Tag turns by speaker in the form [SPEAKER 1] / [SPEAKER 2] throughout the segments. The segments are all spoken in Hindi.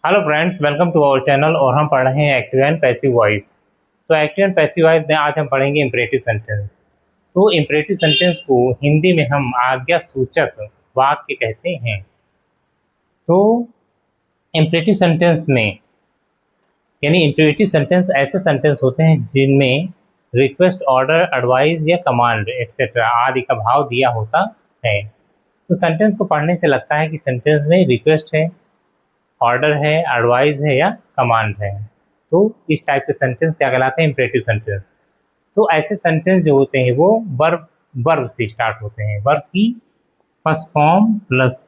[SPEAKER 1] Hello friends, welcome to our channel. और हम पढ़ रहे हैं एक्टिव एंड पैसिव वॉइस। तो एक्टिव एंड पैसिव वॉइस में आज हम पढ़ेंगे इम्परेटिव सेंटेंस। तो इम्परेटिव सेंटेंस को हिंदी में हम आज्ञा सूचक वाक्य कहते हैं। तो इम्परेटिव सेंटेंस में यानी इम्परेटिव सेंटेंस ऐसे सेंटेंस होते हैं जिनमें रिक्वेस्ट, ऑर्डर, एडवाइस या कमांड एक्सेट्रा आदि का भाव दिया होता है। तो सेंटेंस को पढ़ने से लगता है कि सेंटेंस में रिक्वेस्ट है, ऑर्डर है, एडवाइस है या कमांड है। तो इस टाइप के सेंटेंस क्या कहलाते हैं? Imperative sentence. तो ऐसे सेंटेंस जो होते हैं वो वर्ब से स्टार्ट होते हैं। वर्ब की फर्स्ट फॉर्म प्लस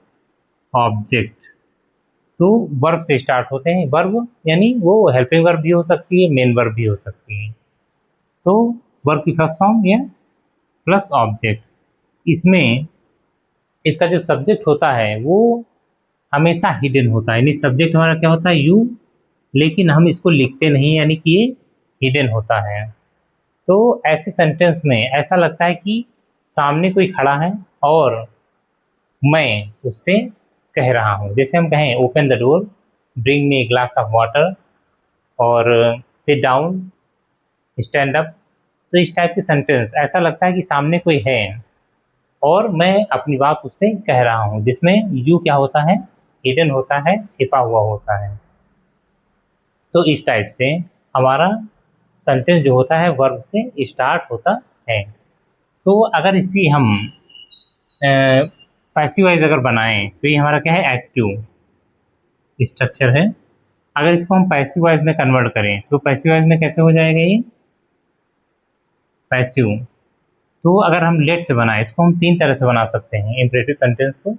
[SPEAKER 1] ऑब्जेक्ट। तो वर्ब से स्टार्ट होते हैं। वर्ब यानी वो हेल्पिंग वर्ब भी हो सकती है, मेन वर्ब भी हो सकती है। तो वर्ब की फर्स्ट फॉर्म या प्लस ऑब्जेक्ट। इसमें इसका जो सब्जेक्ट होता है वो हमेशा हिडन होता है। यानी सब्जेक्ट हमारा क्या होता है? यू, लेकिन हम इसको लिखते नहीं, यानी कि ये हिडन होता है। तो ऐसे सेंटेंस में ऐसा लगता है कि सामने कोई खड़ा है और मैं उससे कह रहा हूँ। जैसे हम कहें open the door, bring me a glass of water, और सिट डाउन, स्टैंड अप। तो इस टाइप के सेंटेंस ऐसा लगता है कि सामने कोई है और मैं अपनी बात उससे कह रहा हूँ, जिसमें यू क्या होता है? हिडन होता है, छिपा हुआ होता है। तो इस टाइप से हमारा सेंटेंस जो होता है वर्ब से स्टार्ट होता है। तो अगर इसी हम पैसिव वाइज अगर बनाएं तो ये हमारा क्या है? एक्टिव स्ट्रक्चर है। अगर इसको हम पैसिव वाइज में कन्वर्ट करें तो पैसिव वाइज में कैसे हो जाएगा ये? पैसिव। तो अगर हम लेट से बनाएं, इसको हम तीन तरह से बना सकते हैं इम्परेटिव सेंटेंस को।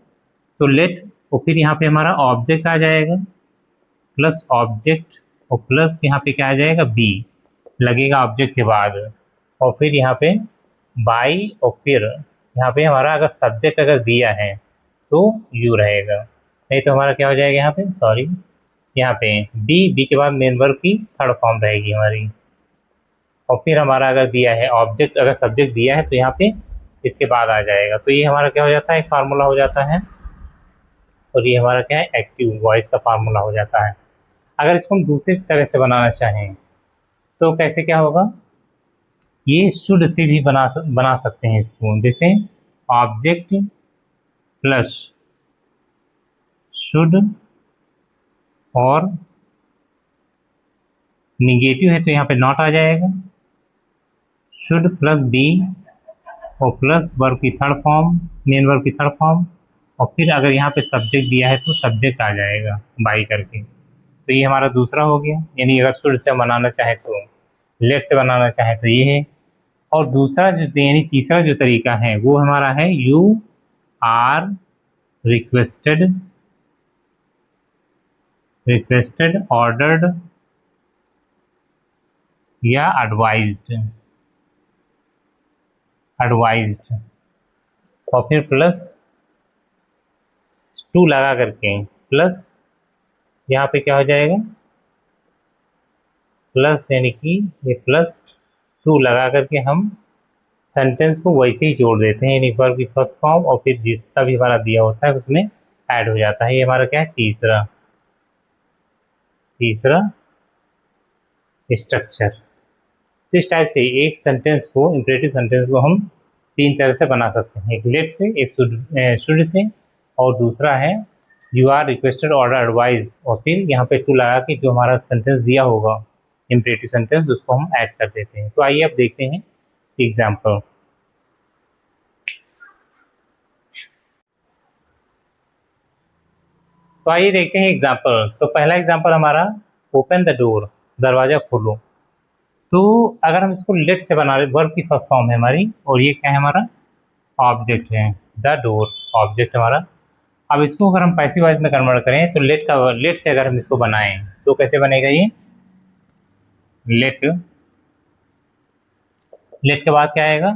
[SPEAKER 1] तो लेट, और फिर यहाँ पे हमारा ऑब्जेक्ट आ जाएगा, प्लस ऑब्जेक्ट, और प्लस यहाँ पे क्या आ जाएगा? बी लगेगा ऑब्जेक्ट के बाद, और फिर यहाँ पे बाई, और फिर यहाँ पे हमारा अगर सब्जेक्ट अगर दिया है तो यू रहेगा। नहीं तो हमारा क्या हो जाएगा? यहाँ पे सॉरी, यहाँ पे बी के बाद मेन वर्ब की थर्ड फॉर्म रहेगी हमारी। और फिर हमारा अगर दिया है ऑब्जेक्ट, अगर सब्जेक्ट दिया है तो यहाँ पे इसके बाद आ जाएगा। तो ये हमारा क्या हो जाता है? एक फार्मूला हो जाता है। और ये हमारा क्या है? एक्टिव वॉइस का फार्मूला हो जाता है। अगर इसको हम दूसरी तरह से बनाना चाहें तो कैसे क्या होगा? ये शुड से भी बना सकते हैं इसको। जैसे ऑब्जेक्ट प्लस शुड, और निगेटिव है तो यहाँ पे नॉट आ जाएगा। शुड प्लस बी, और प्लस वर्ब की थर्ड फॉर्म, मेन वर्ब की थर्ड फॉर्म, और फिर अगर यहाँ पे सब्जेक्ट दिया है तो सब्जेक्ट आ जाएगा बाई करके। तो ये हमारा दूसरा हो गया। यानी अगर शुड से बनाना चाहे तो, लेट से बनाना चाहे तो ये है। और दूसरा जो यानी तीसरा जो तरीका है वो हमारा है यू आर रिक्वेस्टेड, ऑर्डर्ड या एडवाइज्ड, और फिर प्लस टू लगा करके, प्लस यहाँ पे क्या हो जाएगा? प्लस, यानी कि ये प्लस टू लगा करके हम सेंटेंस को वैसे ही जोड़ देते हैं। यानी वर्ब की फर्स्ट फॉर्म और फिर जितना भी हमारा दिया होता है उसमें ऐड हो जाता है। ये हमारा क्या है? तीसरा स्ट्रक्चर। तो इस टाइप से एक सेंटेंस को, इम्परेटिव सेंटेंस को हम तीन तरह से बना सकते हैं। एक लेट से, एक शुड से, और दूसरा है you are requested, order, advise, और फिर यहाँ पे टू लगा के जो हमारा सेंटेंस दिया होगा इम्परेटिव सेंटेंस उसको हम ऐड कर देते हैं। तो आइए अब देखते हैं एग्जाम्पल। तो आइए देखते हैं एग्जाम्पल। तो पहला एग्जाम्पल हमारा ओपन द डोर, दरवाजा खोलो। तो अगर हम इसको लेट से बना रहे, वर्ब की फर्स्ट फॉर्म है हमारी, और ये क्या है? हमारा ऑब्जेक्ट है, द डोर ऑब्जेक्ट हमारा। अब इसको अगर हम पैसिव वॉइस में कन्वर्ट करें तो लेट से अगर हम इसको बनाएं तो कैसे बनेगा ये? लेट के बाद क्या आएगा?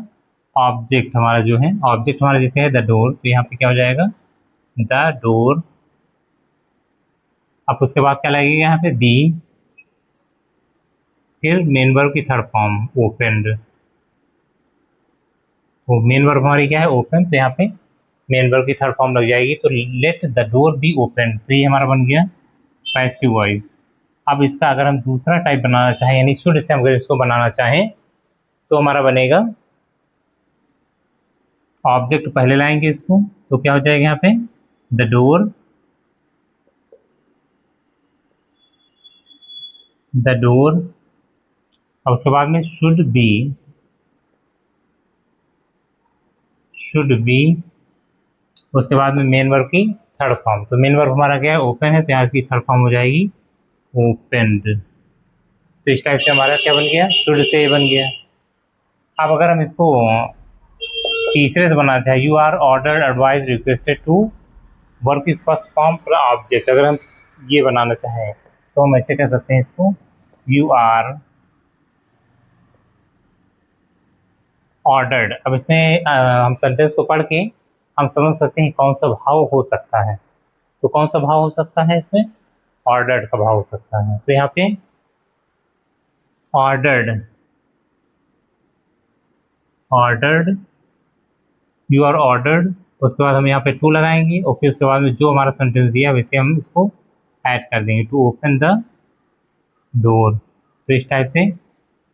[SPEAKER 1] ऑब्जेक्ट हमारा जो है, ऑब्जेक्ट हमारा जैसे है द डोर, तो यहाँ पे क्या हो जाएगा? The door. अब उसके बाद क्या लगेगा? यहाँ पे बी, फिर मेन वर्ब की थर्ड फॉर्म ओपनड। वो मेन वर्ब हमारी क्या है? ओपन। तो यहाँ पे मेन वर्ब की थर्ड फॉर्म लग जाएगी। तो let the door be open, तो ये हमारा बन गया पैसिव वॉइस। अब इसका अगर हम दूसरा टाइप बनाना चाहें, यानी शुड से हम अगर इसको बनाना चाहें, तो हमारा बनेगा ऑब्जेक्ट पहले लाएंगे इसको, तो क्या हो जाएगा यहाँ पे द डोर, द डोर। अब उसके बाद में शुड बी, उसके बाद में मेन वर्ब की थर्ड फॉर्म। तो मेन वर्ब हमारा क्या है, ओपन है, तो यहाँ इसकी थर्ड फॉर्म हो जाएगी ओपेंड। तो इस टाइप से हमारा क्या बन गया, शुड से बन गया। अब अगर हम इसको तीसरे से बनाना चाहें, you are ordered advise requested to, verb की फर्स्ट फॉर्म पर ऑब्जेक्ट, अगर हम ये बनाना चाहें तो हम ऐसे कह सकते हैं इसको, यू आर ऑर्डर्ड। अब इसमें हम सेंटेंस को पढ़ के हम समझ सकते हैं कौन सा भाव हो सकता है। तो कौन सा भाव हो सकता है इसमें, ऑर्डर्ड का भाव हो सकता है। तो यहाँ पे ordered, ordered, you are ordered, उसके बाद हम यहाँ पे टू लगाएंगे और फिर उसके बाद में जो हमारा सेंटेंस दिया वैसे हम इसको ऐड कर देंगे, टू ओपन द डोर। तो इस टाइप से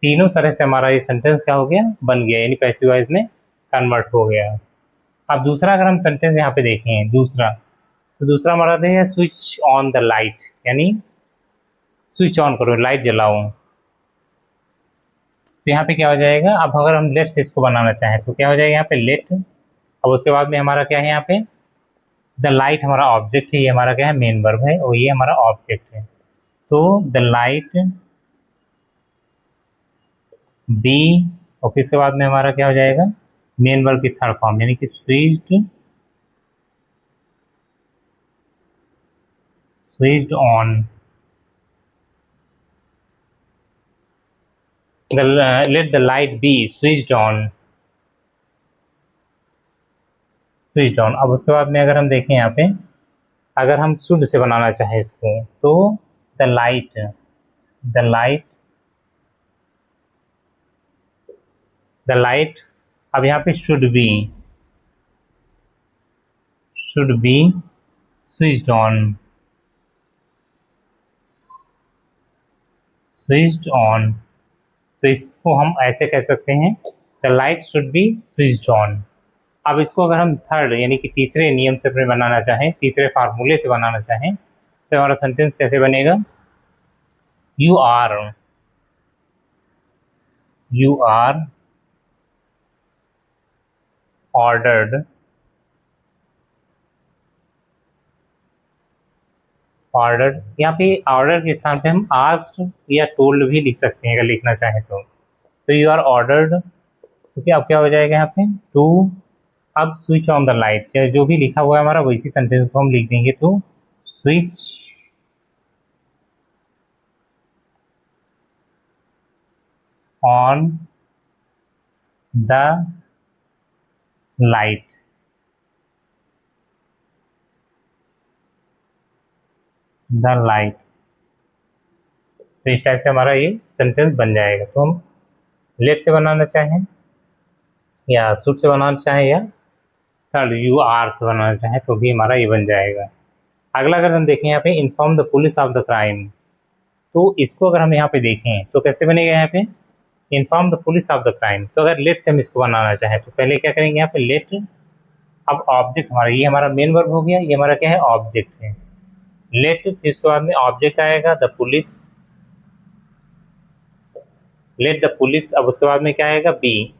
[SPEAKER 1] तीनों तरह से हमारा ये सेंटेंस क्या हो गया, बन गया, यानी पैसिव वॉइस में कन्वर्ट हो गया। अब दूसरा अगर हम सेंटेंस यहाँ पे देखें दूसरा, तो दूसरा हमारा है स्विच ऑन द लाइट, यानी स्विच ऑन करो, लाइट जलाओ। तो यहाँ पे क्या हो जाएगा, अब अगर हम लेट से इसको बनाना चाहें तो क्या हो जाएगा यहाँ पे लेट। अब उसके बाद में हमारा क्या है यहाँ पे द लाइट, हमारा ऑब्जेक्ट है, ये हमारा क्या है मेन वर्ब है और ये हमारा ऑब्जेक्ट है। तो द लाइट बी, और फिर इसके बाद में हमारा क्या हो जाएगा मेन वर्ब की थर्ड फॉर्म, यानी कि switched on. Let the light B switched on, switched on. अब उसके बाद में अगर हम देखें यहाँ पे, अगर हम शुड से बनाना चाहें इसको, तो the light, the light, the light. अब यहाँ पे should be switched on, switched on. तो इसको हम ऐसे कह सकते हैं the light should be switched on. अब इसको अगर हम थर्ड यानी कि तीसरे नियम से अपने बनाना चाहें, तीसरे फार्मूले से बनाना चाहें, तो हमारा सेंटेंस कैसे बनेगा, यू आर ऑर्डर्ड, ऑर्डर्ड। यहाँ पे ऑर्डर के स्थान पे हम आस्क्ड या टोल्ड भी लिख सकते हैं अगर लिखना चाहें तो यू आर ऑर्डर्ड। तो क्या अब क्या हो जाएगा यहाँ पे टू, अब स्विच ऑन द लाइट, जो भी लिखा हुआ है हमारा वैसी सेंटेंस को हम लिख देंगे, तो switch on the light, the light. तो इस टाइप से हमारा ये सेंटेंस बन जाएगा। तो हम लेट से बनाना चाहें या शुड से बनाना चाहें या थर्ड यू आर से बनाना चाहें तो भी हमारा ये बन जाएगा। अगला अगर हम देखें यहाँ पे inform the police of the crime, तो इसको अगर हम यहाँ पे देखें तो कैसे बनेगा यहाँ पे inform the police of the crime. तो अगर लेट से हम इसको बनाना चाहें तो पहले क्या करेंगे यहाँ पे लेट, अब ऑब्जेक्ट हमारा ये हमारा मेन वर्ब हो गया, ये हमारा क्या है ऑब्जेक्ट है लेट, फिर उसके बाद में ऑब्जेक्ट आएगा the police, let the police. अब उसके बाद में क्या आएगा बी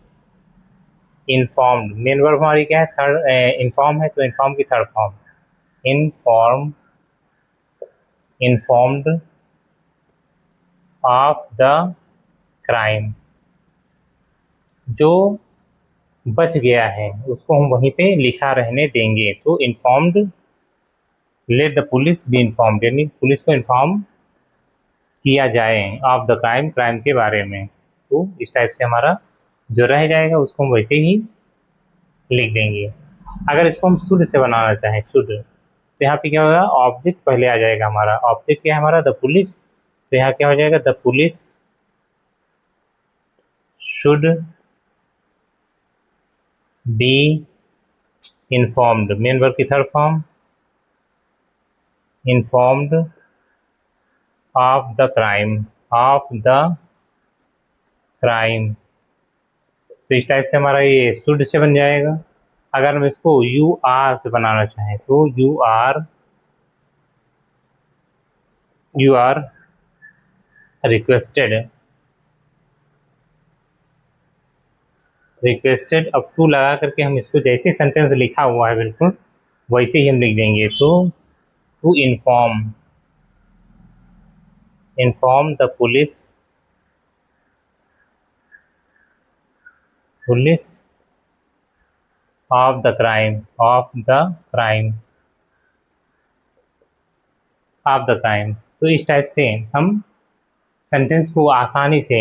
[SPEAKER 1] इन्फॉर्म्ड, मेन वर्ब हमारी क्या है थर्ड इन्फॉर्म है, तो इन्फॉर्म की third form informed of the crime, जो बच गया है उसको हम वहीं पे लिखा रहने देंगे। तो informed, let the police be informed, यानी पुलिस को इन्फॉर्म किया जाए ऑफ द क्राइम, क्राइम के बारे में। तो इस टाइप से हमारा जो रह जाएगा उसको हम वैसे ही लिख देंगे। अगर इसको हम शुड से बनाना चाहें शुड, तो यहाँ पे क्या होगा ऑब्जेक्ट पहले आ जाएगा हमारा, ऑब्जेक्ट क्या है हमारा द पुलिस, तो यहाँ क्या हो जाएगा the police should be informed, main verb की third form informed of the crime, of the crime. तो इस टाइप से हमारा ये शुड से बन जाएगा। अगर हम इसको यू आर से बनाना चाहें तो यू आर रिक्वेस्टेड, रिक्वेस्टेड अब टू लगा करके हम इसको जैसे सेंटेंस लिखा हुआ है बिल्कुल वैसे ही हम लिख देंगे। तो to inform, inform the police, police of the crime, of the crime, of the crime. तो इस टाइप से हम सेंटेंस को आसानी से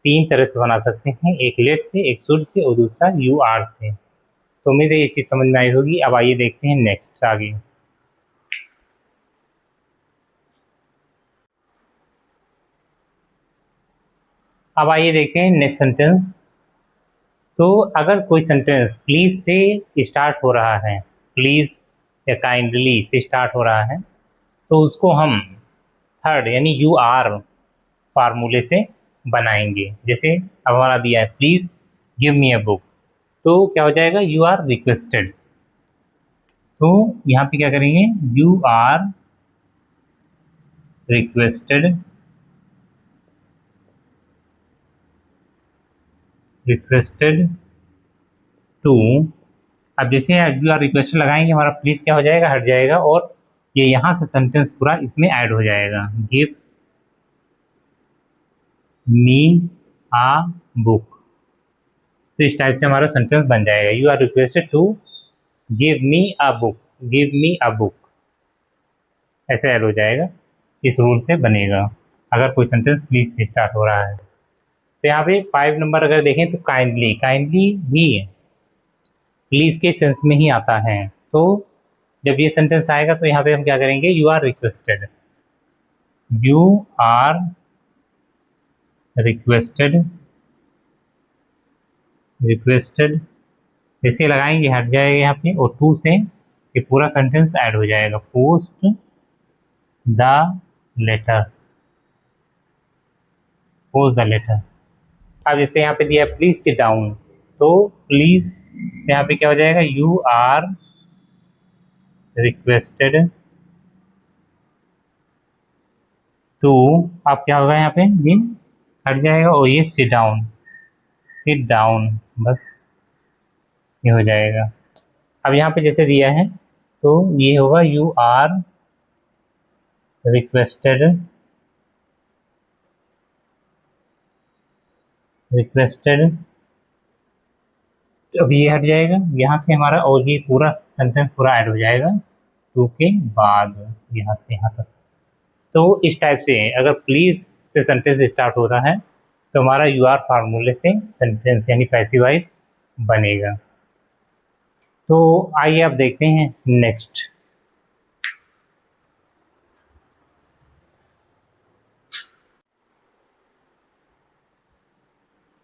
[SPEAKER 1] 3 तरह से बना सकते हैं, एक लेट से, एक शुड से और दूसरा यू आर से। तो उम्मीद है ये चीज़ समझ में आई होगी। अब आइए देखते हैं नेक्स्ट आगे। अब आइए देखते हैं नेक्स्ट सेंटेंस। तो अगर कोई सेंटेंस प्लीज़ से स्टार्ट हो रहा है, प्लीज़ या काइंडली से स्टार्ट हो रहा है, तो उसको हम थर्ड यानी यू आर फार्मूले से बनाएंगे। जैसे अब हमारा दिया है please give me a book, तो क्या हो जाएगा यू आर रिक्वेस्टेड। तो यहाँ पे क्या करेंगे you are requested, requested to. अब जैसे यू आर रिक्वेस्टेड लगाएंगे हमारा प्लीज़ क्या हो जाएगा हट जाएगा और ये यहाँ से सेंटेंस पूरा इसमें ऐड हो जाएगा। गिव मी आ बुक, तो इस टाइप से हमारा सेंटेंस बन जाएगा। You are requested to give me a book, give me a book, ऐसे ऐड हो जाएगा। इस रूल से बनेगा अगर कोई सेंटेंस प्लीज से स्टार्ट हो रहा है। तो यहाँ पे 5 नंबर अगर देखें तो काइंडली, काइंडली भी प्लीज के सेंस में ही आता है। तो जब ये सेंटेंस आएगा तो यहाँ पे हम क्या करेंगे you are requested, you are requested, requested जैसे लगाएंगे हट जाएगा यहाँ पे और टू से ये पूरा सेंटेंस ऐड हो जाएगा। Post the letter, post the letter. अब जैसे यहाँ पे दिया है प्लीज सिट डाउन, तो प्लीज यहाँ पे क्या हो जाएगा यू आर रिक्वेस्टेड टू, अब क्या होगा यहाँ पे ये हट जाएगा और ये सिट डाउन, सिट डाउन, बस ये हो जाएगा। अब यहाँ पे जैसे दिया है तो ये होगा यू आर रिक्वेस्टेड, रिक्वेस्टेड, अब ये हट जाएगा यहाँ से हमारा और ये पूरा सेंटेंस पूरा ऐड हो जाएगा टू के बाद यहाँ से यहाँ तक। तो इस टाइप से अगर प्लीज से सेंटेंस स्टार्ट होता है तो हमारा यू आर फार्मूले से सेंटेंस यानी पैसिव वॉइस बनेगा। तो आइए अब देखते हैं नेक्स्ट।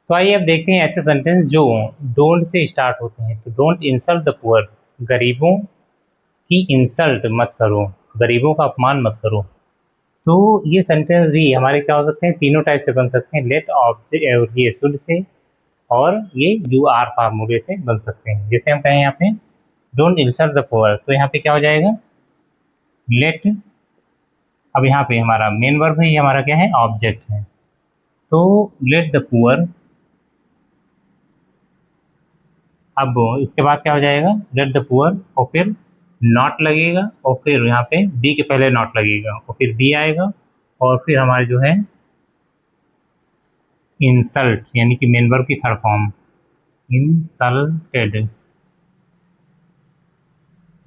[SPEAKER 1] तो आइए अब देखते हैं ऐसे सेंटेंस जो डोंट से स्टार्ट होते हैं। तो डोंट इंसल्ट द पुअर, गरीबों की इंसल्ट मत करो, गरीबों का अपमान मत करो। तो ये सेंटेंस भी हमारे क्या हो सकते हैं तीनों टाइप से बन सकते हैं, लेट ऑब्जेक्ट ये शुड से और ये यू आर फार्मूले से बन सकते हैं। जैसे हम कहें यहाँ पे डोंट इंसल्ट द पुअर, तो यहाँ पे क्या हो जाएगा लेट, अब यहाँ पे हमारा मेन वर्ब है, ये हमारा क्या है ऑब्जेक्ट है। तो लेट द पुअर, अब इसके बाद क्या हो जाएगा लेट द पुअर और फिर नॉट लगेगा और फिर यहाँ पे बी के पहले नॉट लगेगा और फिर बी आएगा और फिर हमारे जो है इंसल्ट यानी कि मेन वर्ब की थर्ड फॉर्म इंसल्टेड,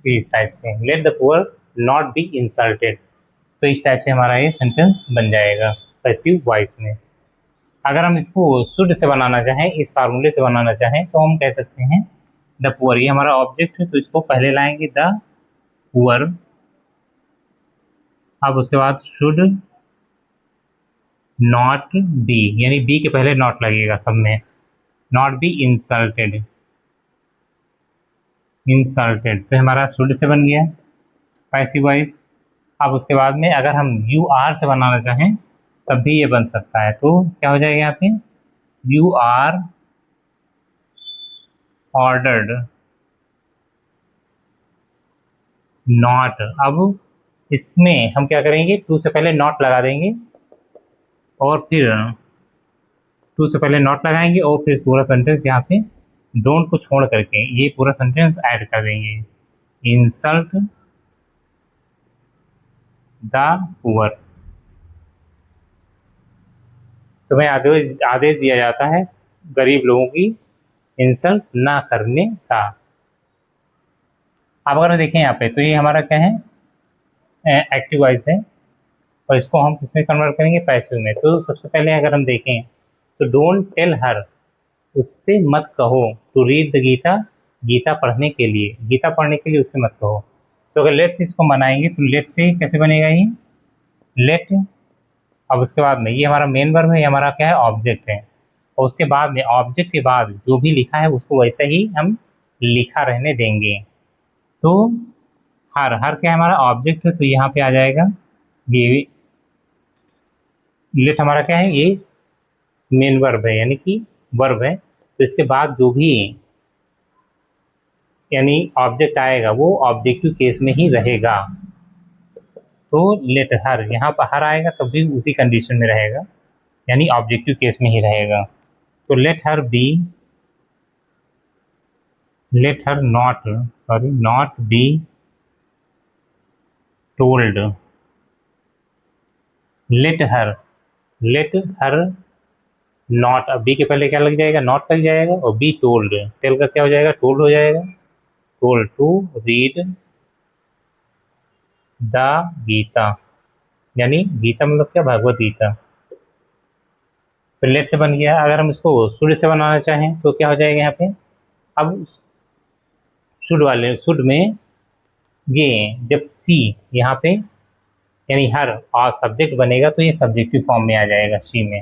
[SPEAKER 1] इस टाइप से let the poor not be insulted. तो इस टाइप से हमारा ये सेंटेंस बन जाएगा पैसिव वॉइस में। अगर हम इसको शुड से बनाना चाहें, इस फार्मूले से बनाना चाहें तो हम कह सकते हैं द पुअर, ये हमारा ऑब्जेक्ट है तो इसको पहले लाएंगे द पुअर, अब उसके बाद शुड नॉट बी यानी बी के पहले नॉट लगेगा सब में, नॉट बी इंसल्टेड, इंसल्टेड तो हमारा शुड से बन गया पैसिव वॉइस। अब उसके बाद में अगर हम यू आर से बनाना चाहें तब भी ये बन सकता है। तो क्या हो जाएगा यहाँ पे, यू आर ऑर्डर्ड नॉट। अब इसमें हम क्या करेंगे, टू से पहले नॉट लगा देंगे और फिर टू से पहले नॉट लगाएंगे और फिर पूरा सेंटेंस यहाँ से डोंट को छोड़ करके ये पूरा सेंटेंस ऐड कर देंगे। Insult the poor. तुम्हें आदेश दिया जाता है गरीब लोगों की इंसल्ट ना करने का। अब अगर देखें यहाँ पे तो ये हमारा क्या है, एक्टिव वॉइस है और इसको हम किसमें कन्वर्ट करेंगे, पैसिव में। तो सबसे पहले अगर हम देखें तो डोंट टेल हर, उससे मत कहो, to read the Gita, Gita पढ़ने के लिए, गीता पढ़ने के लिए उससे मत कहो। तो अगर लेट से इसको बनाएंगे तो लेट से कैसे बनेगा ये, लेट। अब उसके बाद में ये हमारा मेन वर्ब है, ये हमारा क्या है, ऑब्जेक्ट है। और उसके बाद में ऑब्जेक्ट के बाद जो भी लिखा है उसको वैसा ही हम लिखा रहने देंगे। तो हर, हर क्या है हमारा ऑब्जेक्ट है, तो यहाँ पे आ जाएगा ये लेट हमारा क्या है, ये मेन वर्ब है यानी कि वर्ब है। तो इसके बाद जो भी यानी ऑब्जेक्ट आएगा वो ऑब्जेक्टिव केस में ही रहेगा। तो लेट हर, यहाँ पर हर आएगा तब भी उसी कंडीशन में रहेगा यानी ऑब्जेक्टिव केस में ही रहेगा। तो let her be, let her not, sorry not be told, let her, let her not. अब बी के पहले क्या लग जाएगा, नॉट लग जाएगा और बी टोल्ड, टेल का क्या हो जाएगा, टोल्ड हो जाएगा। Told to read the Gita, यानी गीता मतलब क्या, भगवत गीता। तो लेट से बन गया। अगर हम इसको शुड से बनाना चाहें तो क्या हो जाएगा यहाँ पे, अब शुड वाले शुड में ये जब सी यहाँ पे यानी हर और सब्जेक्ट बनेगा तो ये सब्जेक्टिव फॉर्म में आ जाएगा सी में,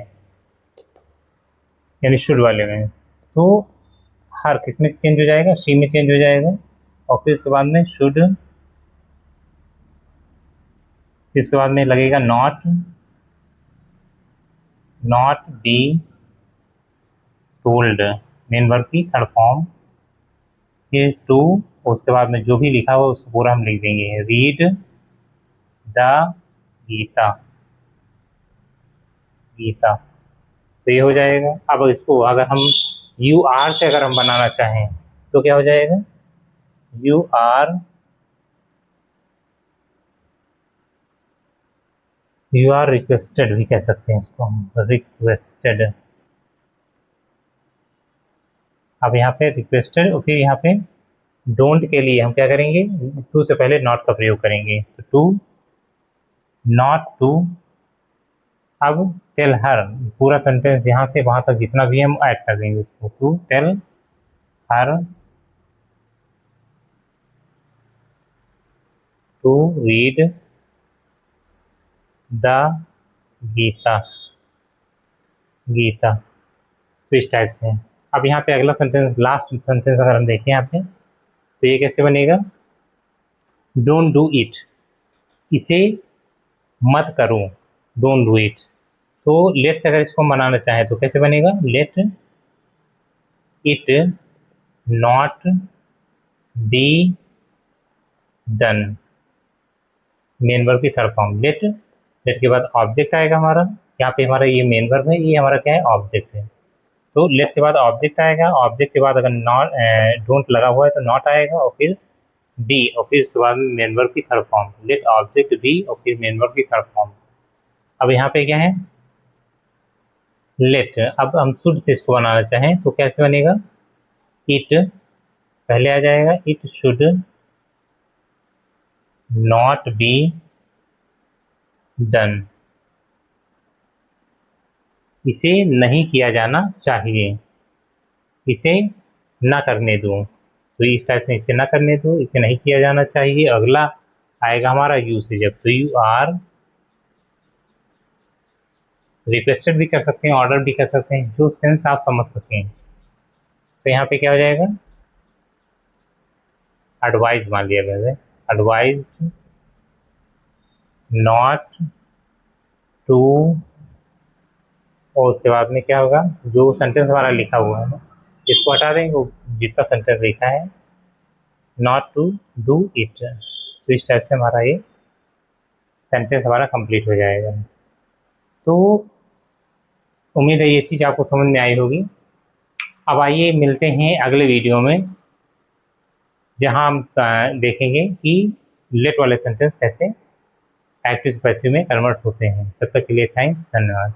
[SPEAKER 1] यानी शुड वाले में। तो हर किस में चेंज हो जाएगा, सी में चेंज हो जाएगा। और फिर उसके बाद में शुड, फिर उसके बाद में लगेगा not, not be told, main verb की थर्ड फॉर्म। फिर टू, उसके बाद में जो भी लिखा हुआ उसको पूरा हम लिख देंगे, रीड द गीता, गीता। तो ये हो जाएगा। अब इसको अगर हम यू आर से अगर हम बनाना चाहें तो क्या हो जाएगा, you are, you are requested भी कह सकते हैं इसको हम, रिक्वेस्टेड। अब यहाँ पे रिक्वेस्टेड और फिर यहाँ पे डोंट के लिए हम क्या करेंगे, टू से पहले नॉट का प्रयोग करेंगे। तो टू, नॉट टू। अब टेल हर, पूरा सेंटेंस यहाँ से वहाँ तक जितना भी हम ऐड कर देंगे उसको, to tell her to read the Gita, Gita. तो इस टाइप से। अब यहाँ पे अगला सेंटेंस, लास्ट सेंटेंस अगर हम देखें यहाँ पे तो ये कैसे बनेगा, डोंट डू इट, इसे मत करो, डोंट डू इट। तो लेट से अगर इसको बनाना चाहे तो कैसे बनेगा, let it not be done, main verb की थर्ड फॉर्म लेट। लेट के बाद ऑब्जेक्ट आएगा हमारा, यहाँ पे हमारा ये मेन वर्ब है, ये हमारा क्या है, ऑब्जेक्ट है। तो लेट के बाद ऑब्जेक्ट आएगा, ऑब्जेक्ट के बाद अगर नॉट डोंट लगा हुआ है तो नॉट आएगा और फिर बी और फिर उसके बाद में मेन वर्ब की third form, let object be और फिर मेन वर्ब की थर्ड फॉर्म। अब यहाँ पे क्या है, लेट। अब हम शुड से इसको बनाना चाहें तो कैसे बनेगा, इट पहले आ जाएगा, it should not be done, इसे नहीं किया जाना चाहिए, इसे ना करने दो। तो इस टाइप से इसे ना करने दो, इसे नहीं किया जाना चाहिए। अगला आएगा हमारा यू से, जब तो यू आर रिक्वेस्टेड भी कर सकते हैं, ऑर्डर भी कर सकते हैं, जो सेंस आप समझ सकें। तो यहाँ पे क्या हो जाएगा, एडवाइज मान लिया गया है, एडवाइज्ड नॉट टू, और उसके बाद में क्या होगा, जो सेंटेंस हमारा लिखा हुआ है इसको हटा देंगे, वो जितना सेंटेंस लिखा है नॉट टू डू इट, तो इस टाइप से हमारा ये सेंटेंस हमारा कंप्लीट हो जाएगा। तो उम्मीद है ये चीज़ आपको समझ में आई होगी। अब आइए मिलते हैं अगले वीडियो में, जहां हम देखेंगे कि लेट वाले सेंटेंस कैसे एक्टिव पैसिव में कन्वर्ट होते हैं। तब तक के लिए थैंक्स, धन्यवाद।